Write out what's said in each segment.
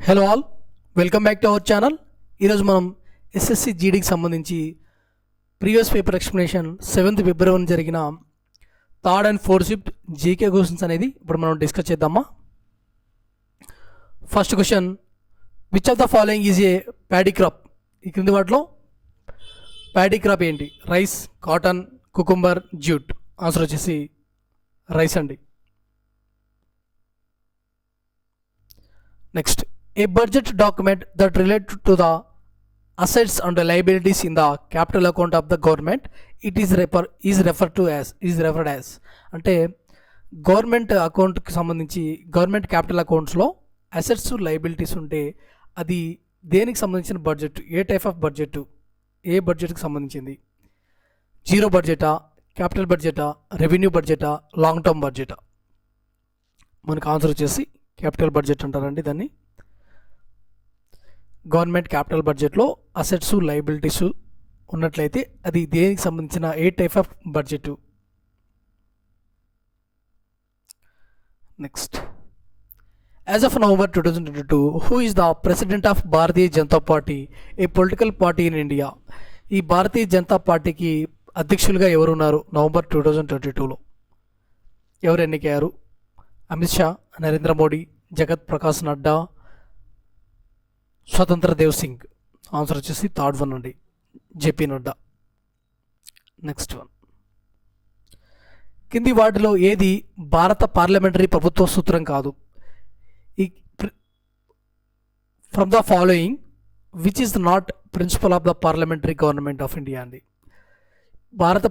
Hello all, welcome back to our channel. ఈరోజు మనం SSC జీడీకి సంబంధించి ప్రీవియస్ పేపర్ ఎక్స్ప్లెనేషన్ 7th ఫిబ్రవరి జరిగిన third and fourth shift GK questions అనేది ఇప్పుడు మనం డిస్కస్ చేద్దామా. First question, which of the following is a paddy crop? ఈ క్రింది వాటిలో ప్యాడీ క్రాప్ ఏంటి? Rice, cotton, cucumber, jute. Answer వచ్చేసి రైస్ అండి. Next, a budget document that relate to the assets and the liabilities in the capital account of the government, it is referred as అంటే government అకౌంట్కి సంబంధించి government capital అకౌంట్స్లో assets liabilities ఉంటే అది దేనికి సంబంధించిన బడ్జెట్? ఏ టైప్ ఆఫ్ బడ్జెట్? ఏ బడ్జెట్కి సంబంధించింది? జీరో బడ్జెటా, క్యాపిటల్ బడ్జెటా, రెవెన్యూ బడ్జెటా, లాంగ్ టర్మ్ బడ్జెటా? మనకు ఆన్సర్ వచ్చేసి క్యాపిటల్ బడ్జెట్ అంటారండి దాన్ని. గవర్నమెంట్ క్యాపిటల్ బడ్జెట్లో అసెట్స్ లైబిలిటీస్ ఉన్నట్లయితే అది దేనికి సంబంధించిన ఏ type of budget? Next, as of November 2022, who is the president of Bharatiya Janata party, a political party in India? ఈ భారతీయ జనతా పార్టీకి అధ్యక్షులుగా ఎవరున్నారు నవంబర్ 2022లో? ఎవరు ఎన్నికయ్యారు? అమిత్ షా, నరేంద్ర మోడీ, జగత్ ప్రకాష్ నడ్డా, స్వతంత్ర దేవ్ సింగ్. ఆన్సర్ వచ్చేసి థర్డ్ వన్ అండి, జేపీ నడ్డా. నెక్స్ట్ వన్, కింది వాటిలో ఏది భారత పార్లమెంటరీ ప్రభుత్వ సూత్రం కాదు? ఈ from the following which is not principle of the parliamentary government of India అండి. భారత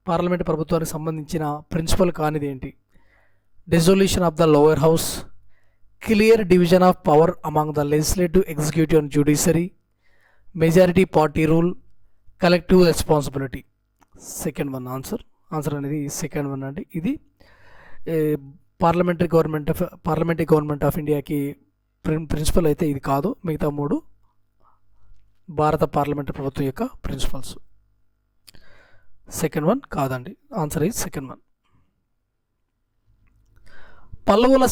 పార్లమెంట్ ప్రభుత్వానికి సంబంధించిన ప్రిన్సిపల్ కానిది ఏంటి? Dissolution of the lower house, clear division of power among the legislative, executive and judiciary, majority party rule, collective responsibility. Second one answer అనేది second one అండి. ఇది parliamentary government of ఇండియాకి ప్రిన్సిపల్ అయితే ఇది కాదు. మిగతా మూడు భారత పార్లమెంటరీ ప్రభుత్వం యొక్క ప్రిన్సిపల్స్. సెకండ్ వన్ కాదండి, ఆన్సర్ ఈజ్ సెకండ్ వన్. పల్లవుల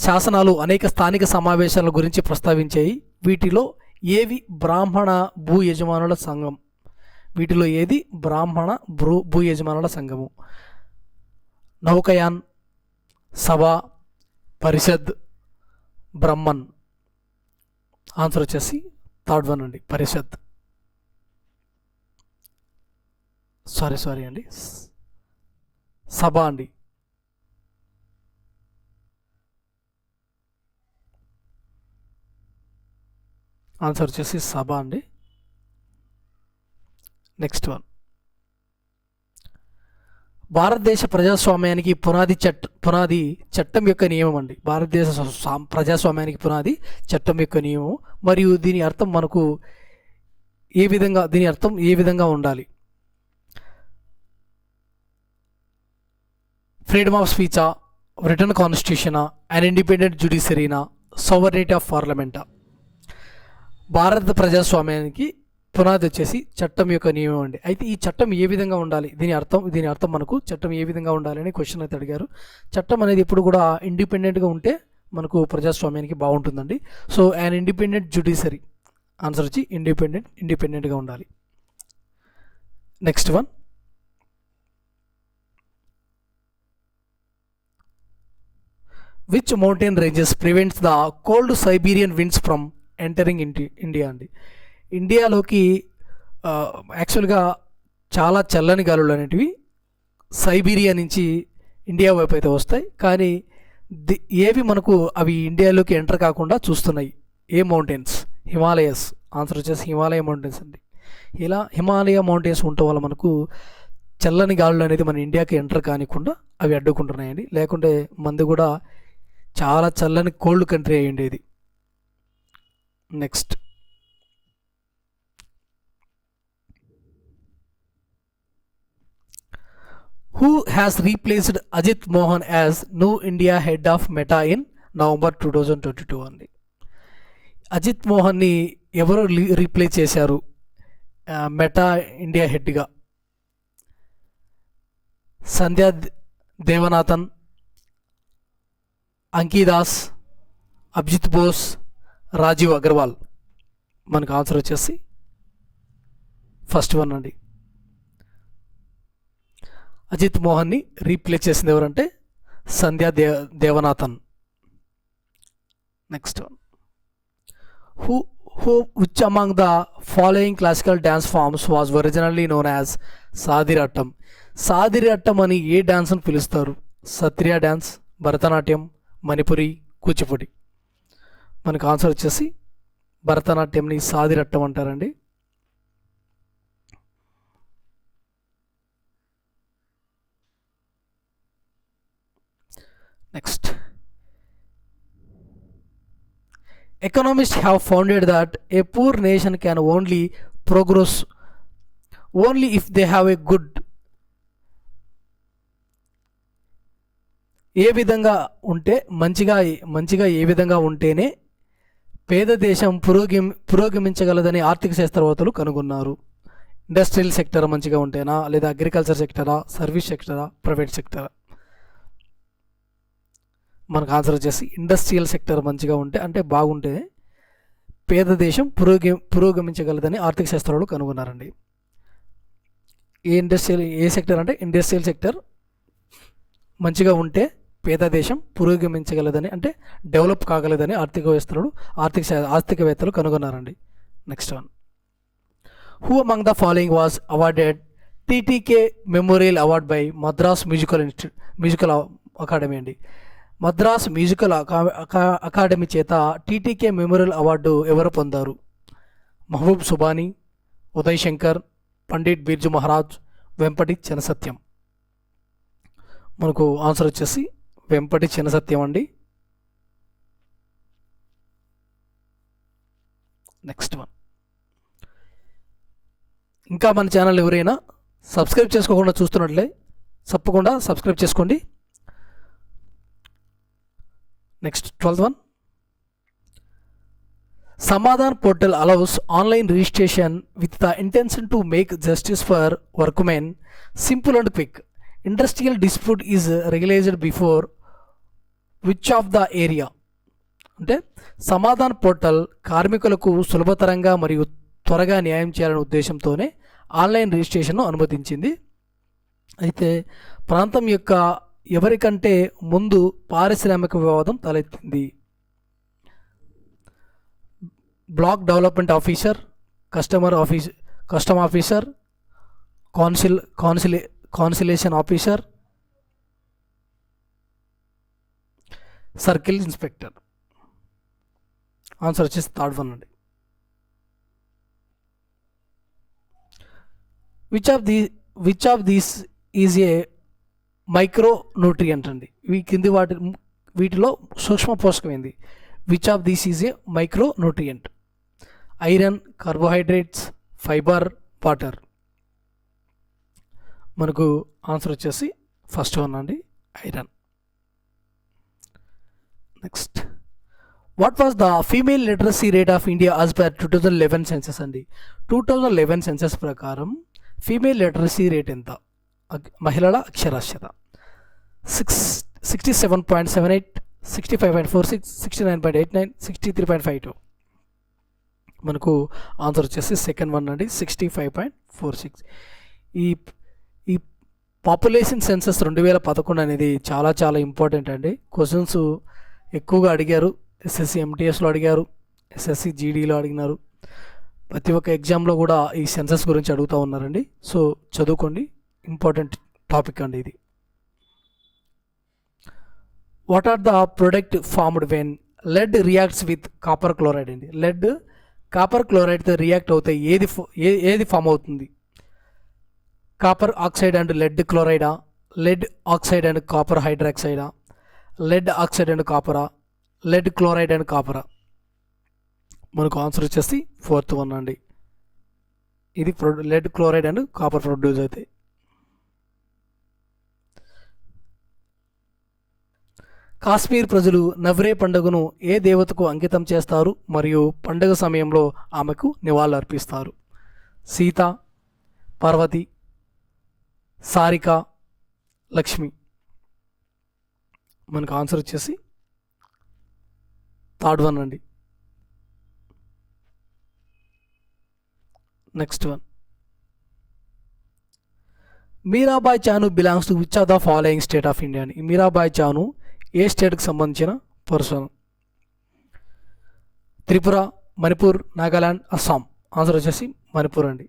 శాసనాలు అనేక స్థానిక సమావేశాల గురించి ప్రస్తావించాయి. వీటిలో ఏవి బ్రాహ్మణ భూ యజమానుల సంఘం? వీటిలో ఏది బ్రాహ్మణ భూ యజమానుల సంఘము? నౌకయాన్, సభ, పరిషద్, బ్రహ్మన్. ఆన్సర్ వచ్చేసి థర్డ్ వన్ అండి, పరిషద్. సారీ అండి, సభ అండి. ఆన్సర్ వచ్చేసి సభ అండి. నెక్స్ట్ వన్, భారతదేశ ప్రజాస్వామ్యానికి పునాది చట్టం యొక్క నియమం అండి. భారతదేశ ప్రజాస్వామ్యానికి పునాది చట్టం యొక్క నియమం. మరియు దీని అర్థం ఏ విధంగా ఉండాలి? ఫ్రీడమ్ ఆఫ్ స్పీచా, రిటర్న్ కాన్స్టిట్యూషనా, అండ్ ఇండిపెండెంట్ జ్యుడిషియరీనా, సోవరెనిటీ ఆఫ్ పార్లమెంటా? భారత ప్రజాస్వామ్యానికి పునాది వచ్చేసి చట్టం యొక్క నియమం అండి. అయితే ఈ చట్టం ఏ విధంగా ఉండాలి? దీని అర్థం మనకు చట్టం ఏ విధంగా ఉండాలి అని క్వశ్చన్ అయితే అడిగారు. చట్టం అనేది ఎప్పుడు కూడా ఇండిపెండెంట్గా ఉంటే మనకు ప్రజాస్వామ్యానికి బాగుంటుందండి. So and independent judiciary. Answer వచ్చి ఇండిపెండెంట్గా ఉండాలి. Next one, which mountain ranges prevents the cold Siberian winds from entering India అండి. ఇండియాలోకి యాక్చువల్గా చాలా చల్లని గాలులు అనేటివి సైబీరియా నుంచి ఇండియా వైపు అయితే వస్తాయి. కానీ ఏవి మనకు అవి ఇండియాలోకి ఎంటర్ కాకుండా చూస్తున్నాయి? ఏ మౌంటైన్స్? హిమాలయస్. ఆన్సర్ వచ్చేసి హిమాలయ మౌంటైన్స్ అండి. ఇలా హిమాలయ మౌంటైన్స్ ఉండటం వల్ల మనకు చల్లని గాలులు అనేది మన ఇండియాకి ఎంటర్ కానికుండా అవి అడ్డుకుంటున్నాయండి. లేకుంటే మంది కూడా చాలా చల్లని కోల్డ్ కంట్రీ అయి ఉండేది. Next, who has replaced Ajit Mohan as new India head of Meta in November 2022 అండి. అజిత్ మోహన్ని ఎవరు రీప్లేస్ చేశారు మెటా ఇండియా హెడ్గా? సంధ్యా దేవనాథన్, అంకీదాస్, అభిజిత్ బోస్, రాజీవ్ అగర్వాల్. మనకు ఆన్సర్ వచ్చేసి ఫస్ట్ వన్ అండి. అజిత్ మోహన్ని రీప్లేస్ చేసింది ఎవరంటే Sandhya Devanathan. Next one, who who which among the following classical dance forms was originally known as Sadirattam. Sadirattam అని ఏ డ్యాన్స్ను పిలుస్తారు? సత్రియా డ్యాన్స్, భరతనాట్యం, మణిపురి, కూచిపూడి. మనకు ఆన్సర్ వచ్చేసి భరతనాట్యంని సాదిరట్టం అంటారండి. Next, economists have founded that a poor nation can only progress only if they have a good. ఏ విధంగా ఉంటే మంచిగా ఏ విధంగా ఉంటేనే పేద దేశం పురోగమించగలదని ఆర్థిక శాస్త్రవేత్తలు కనుగొన్నారు. ఇండస్ట్రియల్ సెక్టర్ మంచిగా ఉంటేనా, లేదా అగ్రికల్చర్ సెక్టరా, సర్వీస్ సెక్టరా, ప్రైవేట్ సెక్టరా? మనకు ఆన్సర్ వచ్చేసి ఇండస్ట్రియల్ సెక్టర్ మంచిగా ఉంటే, అంటే బాగుంటే పేద దేశం పురోగమించగలదని ఆర్థిక శాస్త్రాలు కనుగొన్నారండి. ఏ సెక్టర్ అంటే ఇండస్ట్రియల్ సెక్టర్ మంచిగా ఉంటే పేద దేశం పురోగమించగలదని, అంటే డెవలప్ కాగలదని ఆర్థికవేత్తలు కనుగొన్నారండి. Next one, who among the following was awarded TTK memorial award by Madras musical academy అండి. మద్రాస్ మ్యూజికల్ అకాడమీ చేత టీటీకే మెమోరియల్ అవార్డు ఎవరు పొందారు? మహబూబ్ సుబానీ, ఉదయ్ శంకర్, పండిట్ బిర్జు మహారాజ్, వెంపటి చినసత్యం. మనకు ఆన్సర్ వచ్చేసి వెంపటి చినసత్యం అండి. నెక్స్ట్ వన్, ఇంకా మన ఛానల్ ఎవరైనా సబ్స్క్రైబ్ చేసుకోకుండా చూస్తున్నట్లే తప్పకుండా సబ్స్క్రైబ్ చేసుకోండి. Next 12th one, Samadhan portal allows online registration with the intention to make justice for workmen simple and quick. Industrial dispute is regulated before which of the area? అంటే Samadhan portal కార్మికులకు సులభతరంగా మరియు త్వరగా న్యాయం చేయాలనే ఉద్దేశంతోనే ఆన్లైన్ రిజిస్ట్రేషన్ను అనుమతించింది. అయితే ప్రాంతం యొక్క ఎవరికంటే ముందు పారిశ్రామిక వివాదం తలెత్తింది? Block development officer, custom officer, conciliation officer, circle inspector. Answer వచ్చేసి థర్డ్ వన్ అండి. Which of these is a micro nutrient అండి. వీటిలో సూక్ష్మ పోషకమైంది. Which of these is a micro nutrient? Iron, carbohydrates, fibre, water. మనకు ఆన్సర్ వచ్చేసి first one అండి, iron. Next, what was the female literacy rate of India as per 2011 census అండి. 2011 senses ప్రకారం female literacy rate ఎంత? మహిళల అక్షరాస్యత 67.78, 65.46, 69.89, 63.52. మనకు answer వచ్చేసి సెకండ్ వన్ అండి, 65.46. ఈ పాపులేషన్ సెన్సస్ 2011 అనేది చాలా ఇంపార్టెంట్ అండి. క్వశ్చన్స్ ఎక్కువగా అడిగారు. ఎస్ఎస్సి ఎంటీఎస్లో అడిగారు, ఎస్ఎస్సి జీడీలో అడిగినారు. ప్రతి ఒక్క ఎగ్జామ్లో కూడా ఈ సెన్సస్ గురించి అడుగుతూ ఉన్నారండి. సో చదువుకోండి, ఇంపార్టెంట్ టాపిక్ అండి ఇది. What are the product formed when lead reacts with copper chloride అండి. లెడ్ కాపర్ క్లోరైడ్తో రియాక్ట్ అవుతాయి, ఏది ఫామ్ అవుతుంది? కాపర్ ఆక్సైడ్ అండ్ లెడ్ క్లోరైడా, లెడ్ ఆక్సైడ్ అండ్ కాపర్ హైడ్రాక్సైడా, లెడ్ ఆక్సైడ్ అండ్ కాపరా, లెడ్ క్లోరైడ్ అండ్ కాపరా? మనకు ఆన్సర్ వచ్చేసి ఫోర్త్ వన్ అండి. ఇది lead chloride and copper produce అవుతాయి. కాశ్మీర్ ప్రజలు నవ్రే పండుగను ఏ దేవతకు అంకితం చేస్తారు మరియు పండుగ సమయంలో ఆమెకు నివాళులు అర్పిస్తారు? సీత, పార్వతి, సారిక, లక్ష్మి. మనకు ఆన్సర్ వచ్చేసి థర్డ్ వన్ అండి. Next one, Mirabai Chanu belongs to which of the following state of India అని. ఈ మీరాబాయ్ చాను ఏ స్టేట్కి సంబంధించిన పర్సన్? త్రిపుర, మణిపూర్, నాగాలాండ్, అస్సాం. ఆన్సర్ వచ్చేసి మణిపూర్ అండి.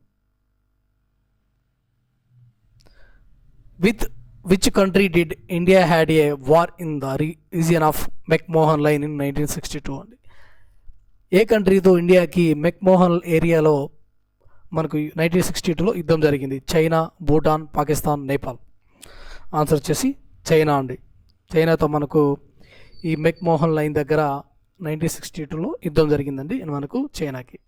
With which country did India had a war in the region of McMahon line ఇన్ 1962 అండి. ఏ కంట్రీతో ఇండియాకి మెక్మోహన్ ఏరియాలో మనకు 1962లో యుద్ధం జరిగింది? చైనా, భూటాన్, పాకిస్తాన్, నేపాల్. ఆన్సర్ వచ్చేసి చైనా అండి. చైనాతో మనకు ఈ మెక్మోహన్ లైన్ దగ్గర 1962లో యుద్ధం జరిగిందండి మనకు చైనాకి.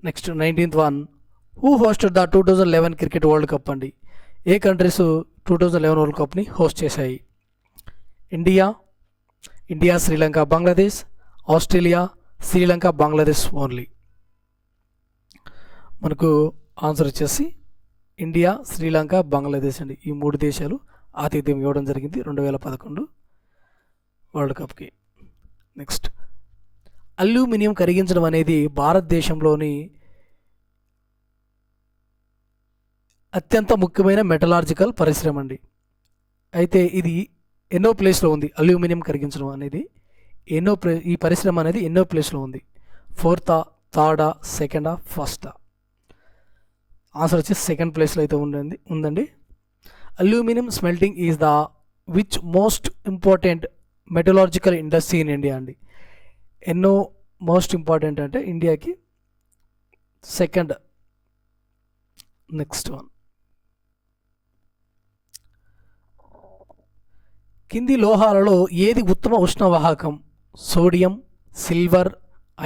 Next 19th one, who hosted the 2011 cricket world cup అండి. ఏ కంట్రీస్ 2011 వరల్డ్ కప్ని హోస్ట్ చేశాయి? India, Sri Lanka, Bangladesh, Australia, Sri Lanka, Bangladesh only. మనకు ఆన్సర్ వచ్చేసి ఇండియా, శ్రీలంక, బంగ్లాదేశ్ అండి. ఈ 3 దేశాలు ఆతిథ్యం ఇవ్వడం జరిగింది 2011 వరల్డ్ కప్కి. నెక్స్ట్, అల్యూమినియం కరిగించడం అనేది భారతదేశంలోని అత్యంత ముఖ్యమైన మెటలార్జికల్ పరిశ్రమ అండి. అయితే ఇది ఎన్నో ప్లేస్లో ఉంది? అల్యూమినియం కరిగించడం అనేది ఈ పరిశ్రమ అనేది ఎన్నో ప్లేస్లో ఉంది? 4th, 3rd, 2nd, 1st? Answer వచ్చి 2nd ప్లేస్లో అయితే ఉందండి. Aluminium smelting is the which most important metallurgical industry in India అండి. ఎన్నో మోస్ట్ ఇంపార్టెంట్ అంటే ఇండియాకి 2nd. నెక్స్ట్ వన్, కింది లోహాలలో ఏది ఉత్తమ ఉష్ణవాహకం? Sodium, silver,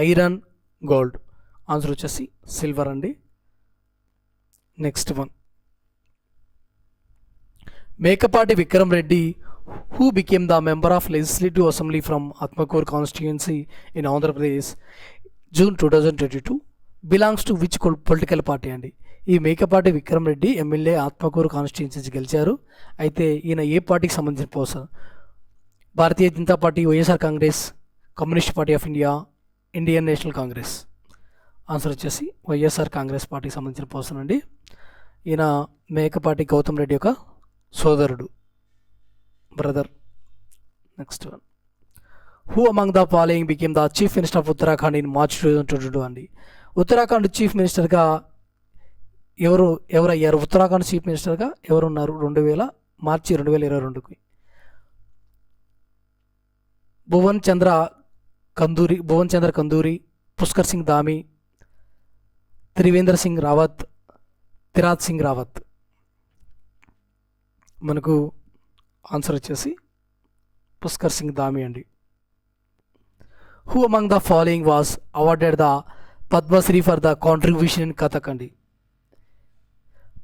iron, gold. Answer వచ్చేసి సిల్వర్ అండి. Next one, Mekapati Vikram Reddy who became the member of legislative assembly from Atmakur constituency in Andhra Pradesh June 2022 belongs to which political party అండి. ఈ మేకపాటి విక్రమ్ రెడ్డి ఎమ్మెల్యే ఆత్మకూరు కాన్స్టిట్యుయెన్సీ గెలిచారు. అయితే ఈయన ఏ పార్టీకి సంబంధించిన person? Bharatiya Janata party, YSR Congress, communist party of India, Indian national Congress. Answer వచ్చేసి వైఎస్ఆర్ కాంగ్రెస్ పార్టీకి సంబంధించిన పర్సన్ అండి. ఈయన మేకపాటి గౌతమ్ రెడ్డి యొక్క సోదరుడు, brother. Next one, who among the following became the chief minister of Uttarakhand in March 2022 అండి. ఉత్తరాఖండ్ చీఫ్ మినిస్టర్గా ఎవరయ్యారు? ఉత్తరాఖండ్ చీఫ్ మినిస్టర్గా ఎవరున్నారు మార్చి 2022కి? భువన్ చంద్ర కందూరి, పుష్కర్ సింగ్ ధామి, త్రివేంద్ర సింగ్ రావత్, తిరాత్ సింగ్ రావత్. మనకు ఆన్సర్ వచ్చేసి పుష్కర్ సింగ్ ధామి అండి. Who among the following was awarded the Padma Shri for the contribution in Kathak అండి.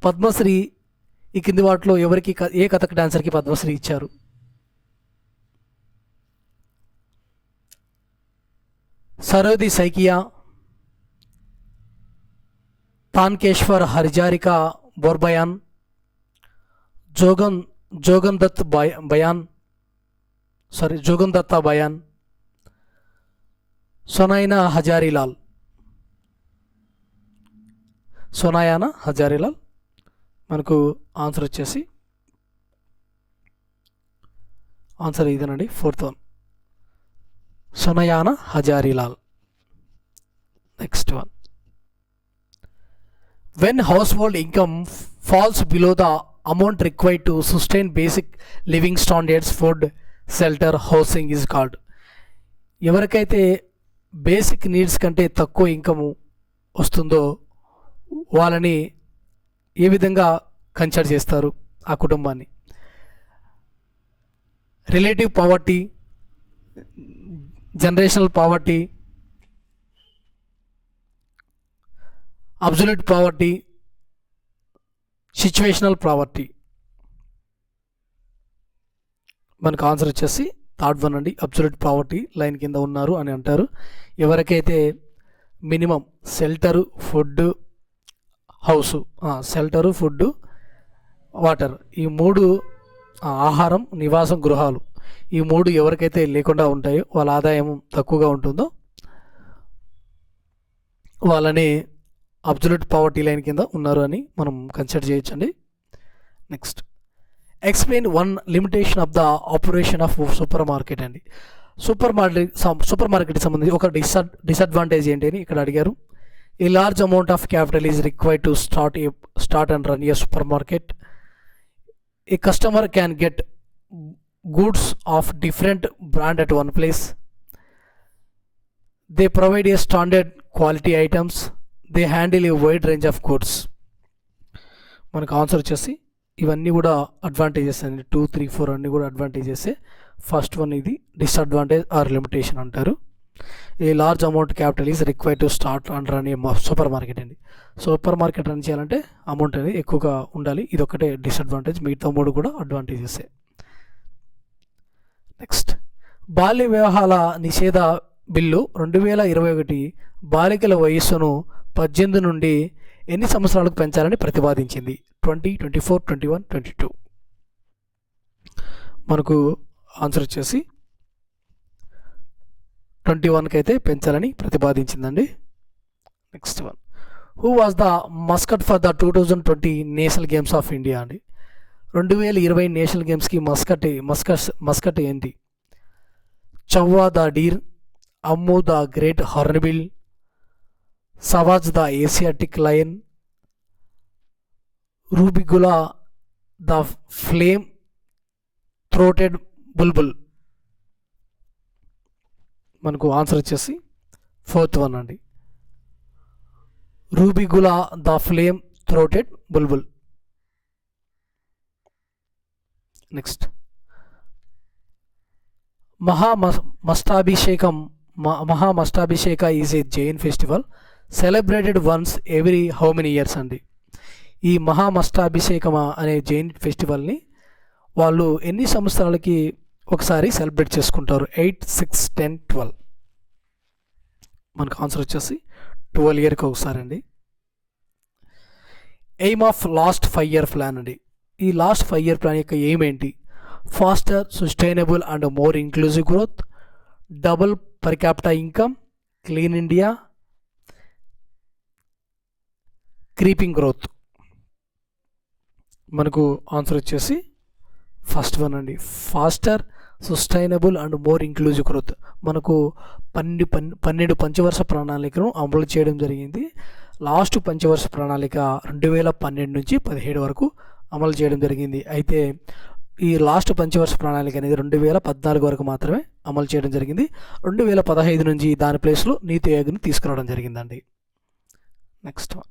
పద్మశ్రీ ఈ కింది వాటిలో ఏ కథక్ డాన్సర్కి పద్మశ్రీ ఇచ్చారు? సరోది సైకియా, తాన్కేశ్వర్ హరిజారికా బోర్బయాన్, జోగన్ దత్తా బయాన్, సోనాయానా హజారీలాల్. మనకు ఆన్సర్ వచ్చేసి ఆన్సర్ ఇదేనండి, 4th one, Sonayana Hazarilal. Next one, when household income falls below the amount required to sustain basic living standards, food, shelter, housing is called. ఎవరికైతే basic needs కంటే తక్కువ ఇన్కమ్ వస్తుందో వాళ్ళని ఏ విధంగా కన్సిడర్ చేస్తారు ఆ కుటుంబాన్ని? Relative poverty, generational poverty, absolute poverty, situational poverty. మనకు ఆన్సర్ వచ్చేసి 3rd వన్ అండి, అబ్సల్యూట్ పావర్టీ లైన్ కింద ఉన్నారు అని అంటారు. ఎవరికైతే minimum shelter, food, house, shelter, food, water, ఈ 3 ఆహారం, నివాసం, గృహాలు, ఈ మూడు ఎవరికైతే లేకుండా ఉంటాయో, వాళ్ళ ఆదాయం తక్కువగా ఉంటుందో వాళ్ళని అబ్జల్యూట్ పావర్టీ లైన్ కింద ఉన్నారు అని మనం కన్సిడర్ చేయొచ్చండి. Next, explain one limitation of the operation of super market అండి. సూపర్ మార్కెట్కి సంబంధించి ఒక డిసడ్వాంటేజ్ ఏంటి అని ఇక్కడ అడిగారు. A large amount of capital is required to start and run A super market. A customer can get goods of different brand at one place. They provide a standard quality items. They handle a wide range of goods. మనకు answer వచ్చేసి ఇవన్నీ కూడా advantages అండి. 2, 3, 4 అన్నీ కూడా advantages. First one ఇది disadvantage are limitation అంటారు. A large amount capital is required to start and run A super market అండి. సూపర్ మార్కెట్ రన్ చేయాలంటే అమౌంట్ అనేది ఎక్కువగా ఉండాలి. ఇది ఒకటే డిసడ్వాంటేజ్, మిగతా మూడు కూడా అడ్వాంటేజెస్. నెక్స్ట్, బాల్య వివాహాల నిషేధ బిల్లు 2021 బాలికల వయస్సును 18 నుండి ఎన్ని సంవత్సరాలకు పెంచాలని ప్రతిపాదించింది? 20, 24, 21, 22. మనకు ఆన్సర్ వచ్చేసి 21కి అయితే పెంచాలని ప్రతిపాదించిందండి. Next one, who was the mascot for the 2020 national games of India అండి. 2020 నేషనల్ గేమ్స్కి మస్కట్ ఏంటి? Chavva the deer, Ammu the great hornbill, Savaj the Asiatic lion, Rubigula the flame throated bulbul. మనకు ఆన్సర్ వచ్చేసి 4th వన్ అండి, Rubigula the flame throated bulbul. Next, Mahamastabhisheka is a Jain festival celebrated once every how many years అండి. ఈ మహామస్తాభిషేకం అనే జైన్ ఫెస్టివల్ని వాళ్ళు ఎన్ని సంవత్సరాలకి ఒకసారి సెలబ్రేట్ చేసుకుంటారు? 8, 6, 10, 12. మనకు ఆన్సర్ వచ్చేసి 12 ఇయర్కి ఒకసారి అండి. Aim of last 5 year plan అండి. ఈ లాస్ట్ 5 year ప్లాన్ యొక్క ఎయిమ్ ఏంటి? Faster, sustainable and more inclusive growth, double per capita income, clean India, creeping growth. మనకు ఆన్సర్ వచ్చేసి ఫస్ట్ వన్ అండి, faster, sustainable and more inclusive growth. మనకు 12 పంచవర్ష ప్రణాళికను అమలు చేయడం జరిగింది. లాస్ట్ పంచవర్ష ప్రణాళిక 2012 నుంచి 17 వరకు అమలు చేయడం జరిగింది. అయితే ఈ లాస్ట్ పంచవర్ష ప్రణాళిక అనేది 2014 వరకు మాత్రమే అమలు చేయడం జరిగింది. 2015 నుంచి దాని ప్లేస్లో నీతి ఆయోగ్ని తీసుకురావడం జరిగిందండి. Next one,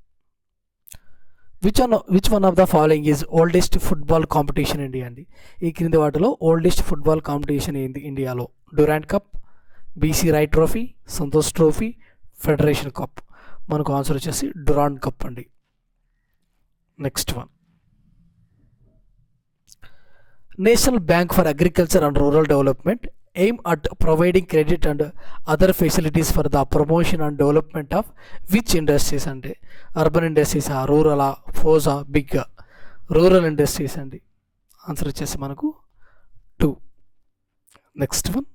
which one of the following is oldest football competition India అండి. ఈ క్రింది వాటిలో ఓల్డెస్ట్ ఫుట్బాల్ కాంపిటీషన్ ఏంది ఇండియాలో? Durand cup, BC right trophy, Santosh trophy, federation cup. మనకు ఆన్సర్ వచ్చేసి డ్యూరాండ్ కప్ అండి. Next one, national bank for agriculture and rural development aim at providing credit and other facilities for the promotion and development of which industries అంటే? Urban ఇండస్ట్రీసా, రూరలా, ఫోజా, బిగ్గా? Rural industries అండి. Answer వచ్చేసి మనకు 2. Next one,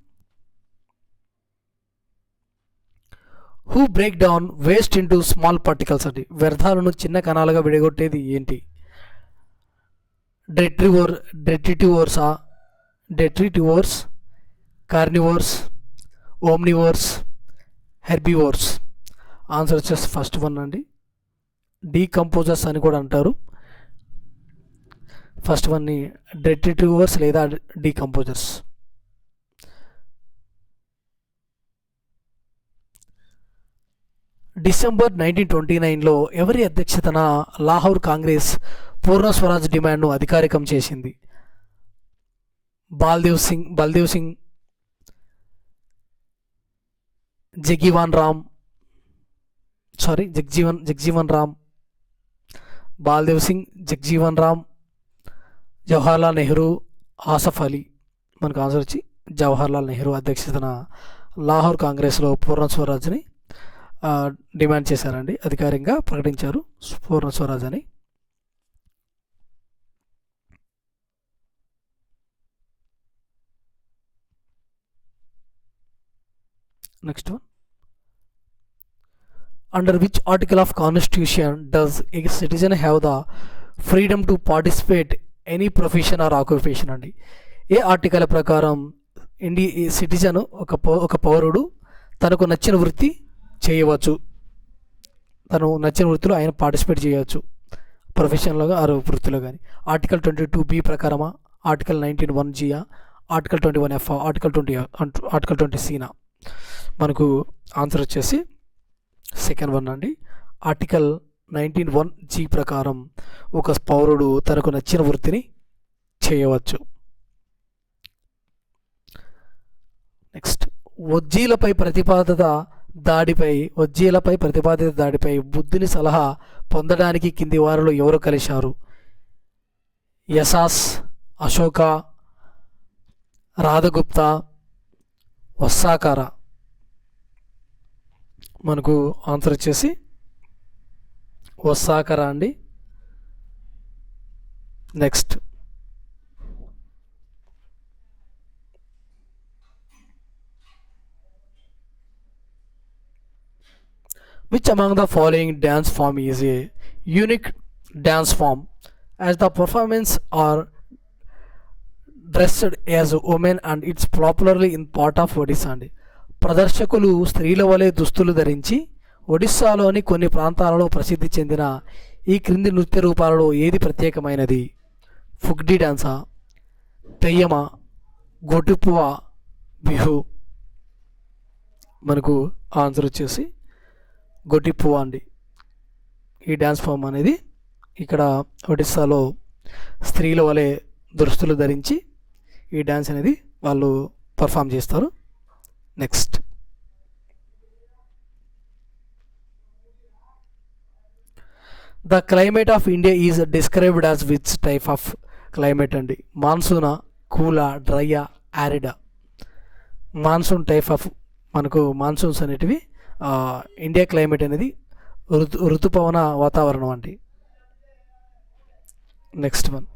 who break down waste into small particles అండి. వ్యర్థాలను చిన్న కణాలుగా విడగొట్టేది ఏంటి? Detritivores, carnivores, omnivores, herbivores. Answer వచ్చేసి first one అండి, డీకంపోజర్స్ అని కూడా అంటారు. ఫస్ట్ వన్ని డెట్రిటివోర్స్ లేదా డీకంపోజర్స్. డిసెంబర్ 1929లో ఎవరి అధ్యక్షతన లాహోర్ కాంగ్రెస్ పూర్ణ స్వరాజ్ డిమాండ్ను అధికారికం చేసింది? బల్దేవ్ సింగ్, జగ్జీవన్ రామ్, బాల్దేవ్ సింగ్, జగ్జీవన్ రామ్, జవహర్లాల్ నెహ్రూ, ఆసఫ్ అలీ. మనకు ఆన్సర్ వచ్చి జవహర్లాల్ నెహ్రూ అధ్యక్షతన లాహోర్ కాంగ్రెస్లో పూర్ణ స్వరాజ్ని డిమాండ్ చేశారండి, అధికారికంగా ప్రకటించారు పూర్ణ స్వరాజ్ అని. Next one, under which article of constitution does a citizen have the freedom to participate any profession or occupation అండి. ఏ ఆర్టికల్ ప్రకారం సిటిజన్ ఒక పౌరుడు తనకు నచ్చిన వృత్తి చేయవచ్చు, తను నచ్చిన వృత్తిలో ఆయన పార్టిసిపేట్ చేయవచ్చు, ప్రొఫెషన్లో ఆరు వృత్తిలో కానీ. ఆర్టికల్ 22B ప్రకారమా, ఆర్టికల్ 19(1)Gయా, ఆర్టికల్ 21F, ఆర్టికల్ 20Cనా? మనకు ఆన్సర్ వచ్చేసి సెకండ్ వన్ అండి. ఆర్టికల్ 19(1)G ప్రకారం ఒక పౌరుడు తనకు నచ్చిన వృత్తిని చేయవచ్చు. నెక్స్ట్, వజ్జీలపై ప్రతిపాదిత దాడిపై బుద్ధుని సలహా పొందడానికి కింది వారిలో ఎవరు కలిశారు? యశాస్, అశోక, రాధగుప్త, వస్సాకార? మనకు ఆన్సర్ వచ్చేసి వస్సాకార అండి. Next, which among the following dance form is a unique dance form as the performance are dressed as women and it's popularly in part of Odisha అండి. ప్రదర్శకులు స్త్రీల వలె దుస్తులు ధరించి ఒడిస్సాలోని కొన్ని ప్రాంతాలలో ప్రసిద్ధి చెందిన ఈ క్రింది నృత్య రూపాలలో ఏది ప్రత్యేకమైనది? ఫుగ్డీ డాన్సా, తెయ్యమా, గొటిపువ, బిహు? మనకు ఆన్సర్ వచ్చేసి గొటిపువ అండి. ఈ డ్యాన్స్ ఫామ్ అనేది ఇక్కడ ఒడిస్సాలో స్త్రీల వలె దుస్తులు ధరించి ఈ డ్యాన్స్ అనేది వాళ్ళు పర్ఫామ్ చేస్తారు. Next, the climate of India is described as which type of climate అండి? మాన్సూనా, కూలా, డ్రైయా, యారిడా? మాన్సూన్ టైప్ ఆఫ్, మనకు మాన్సూన్స్ అనేటివి ఇండియా క్లైమేట్ అనేది ఋతుపవన వాతావరణం అండి. Next one,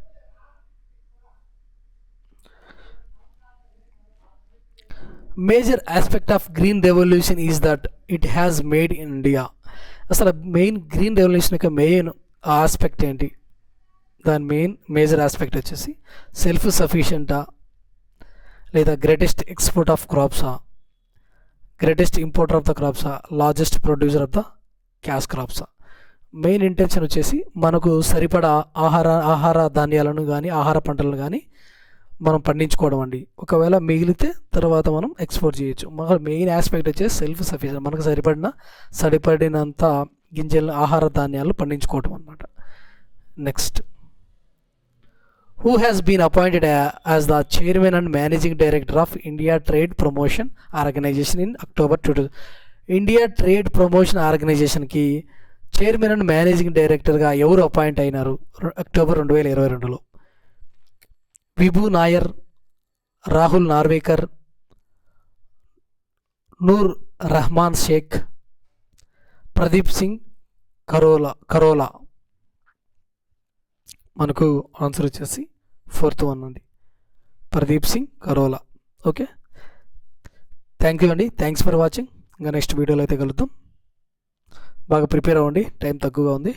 major aspect of green revolution is that it has made in India. అసలు మెయిన్ గ్రీన్ రెవల్యూషన్ యొక్క మెయిన్ ఆస్పెక్ట్ ఏంటి? దాని మేజర్ ఆస్పెక్ట్ వచ్చేసి సెల్ఫ్ సఫిషియెంటా, లేదా గ్రేటెస్ట్ ఎక్స్పోర్ట్ ఆఫ్ క్రాప్సా, greatest importer of the క్రాప్సా, largest producer of the cash క్రాప్సా? Main intention వచ్చేసి మనకు సరిపడా ఆహార ధాన్యాలను కానీ ఆహార పంటలను కానీ మనం పండించుకోవడం అండి. ఒకవేళ మిగిలితే తర్వాత మనం ఎక్స్పోర్ట్ చేయొచ్చు. మన మెయిన్ ఆస్పెక్ట్ వచ్చేసి సెల్ఫ్ సఫిషియెంట్, మనకు సరిపడినంత గింజలను ఆహార ధాన్యాలను పండించుకోవడం అన్నమాట. Next, who has been appointed as the chairman and managing director of India Trade Promotion Organization in October 2000? India trade promotion ఆర్గనైజేషన్కి చైర్మన్ అండ్ మేనేజింగ్ డైరెక్టర్గా ఎవరు అపాయింట్ అయినారు అక్టోబర్ 2022లో? విభు నాయర్, రాహుల్ నార్వేకర్, నూర్ రహమాన్ షేక్, ప్రదీప్ సింగ్ కరోలా? మనకు ఆన్సర్ వచ్చేసి ఫోర్త్ వన్ అండి, Pradeep Singh Kharola. Okay, thank you అండి. Thanks for watching. ఇంకా నెక్స్ట్ వీడియోలో అయితే కలుద్దాం. బాగా ప్రిపేర్ అవ్వండి, టైం తక్కువగా ఉంది.